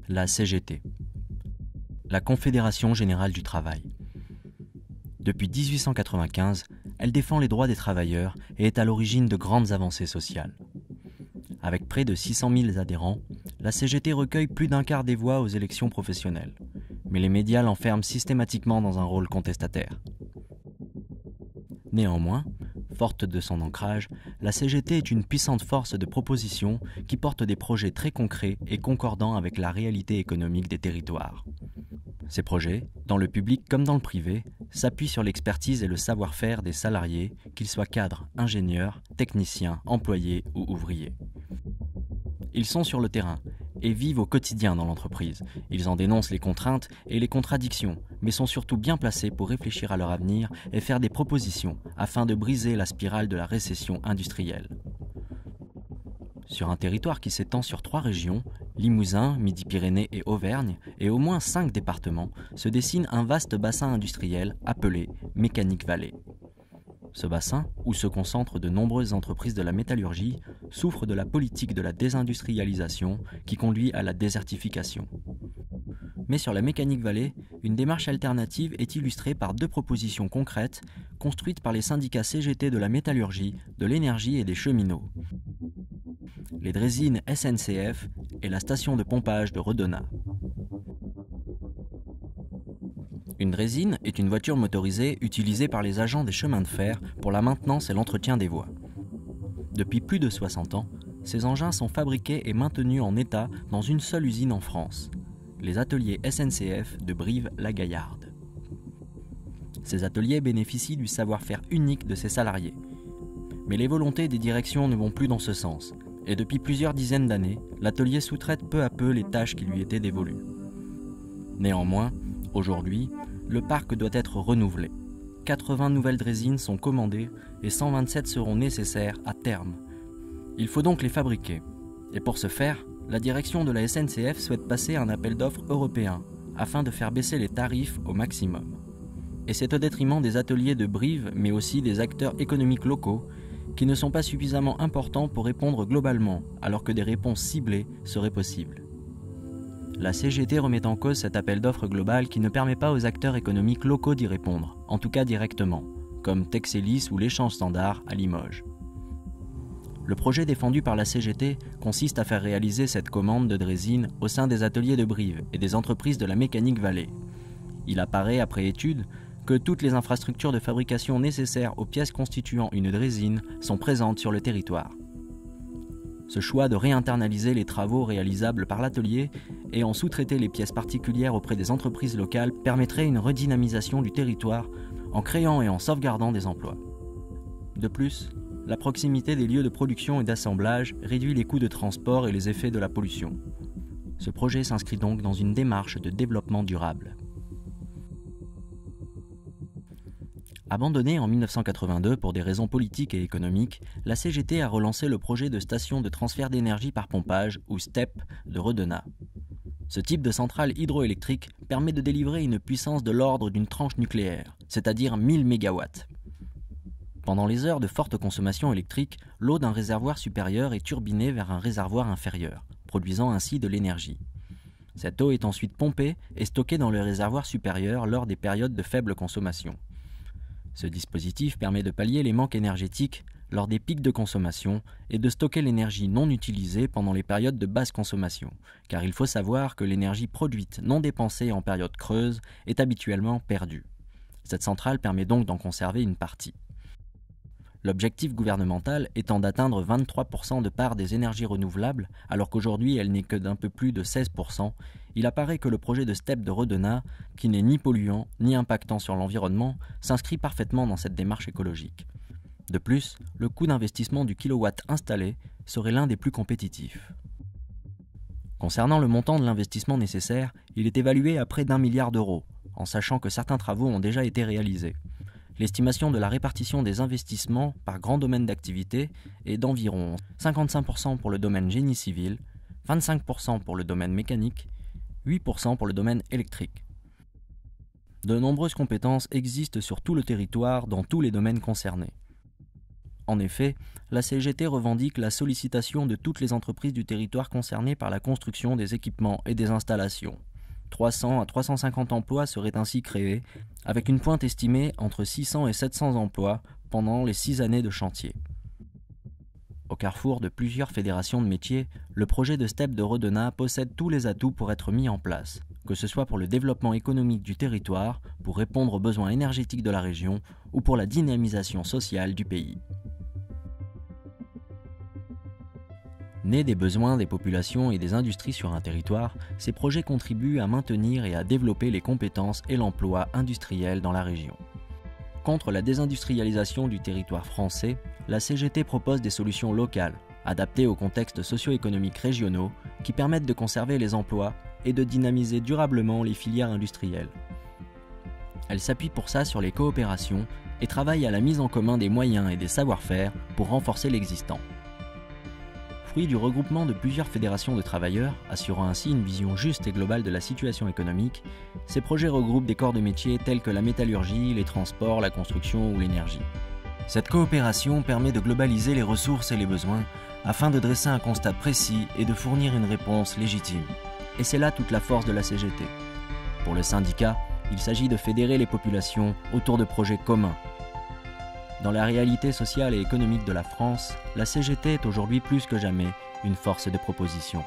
la CGT, la Confédération Générale du Travail. Depuis 1895, elle défend les droits des travailleurs et est à l'origine de grandes avancées sociales. Avec près de 600 000 adhérents, la CGT recueille plus d'un quart des voix aux élections professionnelles, mais les médias l'enferment systématiquement dans un rôle contestataire. Néanmoins, forte de son ancrage, la CGT est une puissante force de proposition qui porte des projets très concrets et concordants avec la réalité économique des territoires. Ces projets, dans le public comme dans le privé, s'appuient sur l'expertise et le savoir-faire des salariés, qu'ils soient cadres, ingénieurs, techniciens, employés ou ouvriers. Ils sont sur le terrain et vivent au quotidien dans l'entreprise. Ils en dénoncent les contraintes et les contradictions, mais sont surtout bien placés pour réfléchir à leur avenir et faire des propositions afin de briser la spirale de la récession industrielle. Sur un territoire qui s'étend sur 3 régions, Limousin, Midi-Pyrénées et Auvergne, et au moins 5 départements, se dessine un vaste bassin industriel appelé Mécanique Vallée. Ce bassin, où se concentrent de nombreuses entreprises de la métallurgie, souffre de la politique de la désindustrialisation qui conduit à la désertification. Mais sur la Mécanique Vallée, une démarche alternative est illustrée par 2 propositions concrètes construites par les syndicats CGT de la métallurgie, de l'énergie et des cheminots. Les draisines SNCF et la station de pompage de Redonat. Une draisine est une voiture motorisée utilisée par les agents des chemins de fer pour la maintenance et l'entretien des voies. Depuis plus de 60 ans, ces engins sont fabriqués et maintenus en état dans une seule usine en France, les ateliers SNCF de Brive-la-Gaillarde. Ces ateliers bénéficient du savoir-faire unique de ses salariés. Mais les volontés des directions ne vont plus dans ce sens, et depuis plusieurs dizaines d'années, l'atelier sous-traite peu à peu les tâches qui lui étaient dévolues. Néanmoins, aujourd'hui, le parc doit être renouvelé. 80 nouvelles draisines sont commandées et 127 seront nécessaires à terme. Il faut donc les fabriquer. Et pour ce faire, la direction de la SNCF souhaite passer un appel d'offres européen afin de faire baisser les tarifs au maximum. Et c'est au détriment des ateliers de Brive, mais aussi des acteurs économiques locaux qui ne sont pas suffisamment importants pour répondre globalement, alors que des réponses ciblées seraient possibles. La CGT remet en cause cet appel d'offres global qui ne permet pas aux acteurs économiques locaux d'y répondre, en tout cas directement, comme Texelis ou l'Échange Standard à Limoges. Le projet défendu par la CGT consiste à faire réaliser cette commande de draisines au sein des ateliers de Brive et des entreprises de la Mécanique Vallée. Il apparaît, après étude, que toutes les infrastructures de fabrication nécessaires aux pièces constituant une draisine sont présentes sur le territoire. Ce choix de réinternaliser les travaux réalisables par l'atelier et en sous-traiter les pièces particulières auprès des entreprises locales permettrait une redynamisation du territoire en créant et en sauvegardant des emplois. De plus, la proximité des lieux de production et d'assemblage réduit les coûts de transport et les effets de la pollution. Ce projet s'inscrit donc dans une démarche de développement durable. Abandonnée en 1982 pour des raisons politiques et économiques, la CGT a relancé le projet de station de transfert d'énergie par pompage, ou STEP, de Redonat. Ce type de centrale hydroélectrique permet de délivrer une puissance de l'ordre d'une tranche nucléaire, c'est-à-dire 1000 MW. Pendant les heures de forte consommation électrique, l'eau d'un réservoir supérieur est turbinée vers un réservoir inférieur, produisant ainsi de l'énergie. Cette eau est ensuite pompée et stockée dans le réservoir supérieur lors des périodes de faible consommation. Ce dispositif permet de pallier les manques énergétiques lors des pics de consommation et de stocker l'énergie non utilisée pendant les périodes de basse consommation, car il faut savoir que l'énergie produite non dépensée en période creuse est habituellement perdue. Cette centrale permet donc d'en conserver une partie. L'objectif gouvernemental étant d'atteindre 23% de part des énergies renouvelables, alors qu'aujourd'hui elle n'est que d'un peu plus de 16%, il apparaît que le projet de STEP de Redonat, qui n'est ni polluant ni impactant sur l'environnement, s'inscrit parfaitement dans cette démarche écologique. De plus, le coût d'investissement du kilowatt installé serait l'un des plus compétitifs. Concernant le montant de l'investissement nécessaire, il est évalué à près d'1 milliard d'euros, en sachant que certains travaux ont déjà été réalisés. L'estimation de la répartition des investissements par grand domaine d'activité est d'environ 55% pour le domaine génie civil, 25% pour le domaine mécanique, 8% pour le domaine électrique. De nombreuses compétences existent sur tout le territoire dans tous les domaines concernés. En effet, la CGT revendique la sollicitation de toutes les entreprises du territoire concernées par la construction des équipements et des installations. 300 à 350 emplois seraient ainsi créés, avec une pointe estimée entre 600 et 700 emplois pendant les 6 années de chantier. Au carrefour de plusieurs fédérations de métiers, le projet de STEP de Redona possède tous les atouts pour être mis en place, que ce soit pour le développement économique du territoire, pour répondre aux besoins énergétiques de la région ou pour la dynamisation sociale du pays. Nés des besoins des populations et des industries sur un territoire, ces projets contribuent à maintenir et à développer les compétences et l'emploi industriel dans la région. Contre la désindustrialisation du territoire français, la CGT propose des solutions locales, adaptées aux contextes socio-économiques régionaux, qui permettent de conserver les emplois et de dynamiser durablement les filières industrielles. Elle s'appuie pour ça sur les coopérations et travaille à la mise en commun des moyens et des savoir-faire pour renforcer l'existant. Fruit du regroupement de plusieurs fédérations de travailleurs, assurant ainsi une vision juste et globale de la situation économique, ces projets regroupent des corps de métiers tels que la métallurgie, les transports, la construction ou l'énergie. Cette coopération permet de globaliser les ressources et les besoins afin de dresser un constat précis et de fournir une réponse légitime. Et c'est là toute la force de la CGT. Pour le syndicat, il s'agit de fédérer les populations autour de projets communs. Dans la réalité sociale et économique de la France, la CGT est aujourd'hui plus que jamais une force de proposition.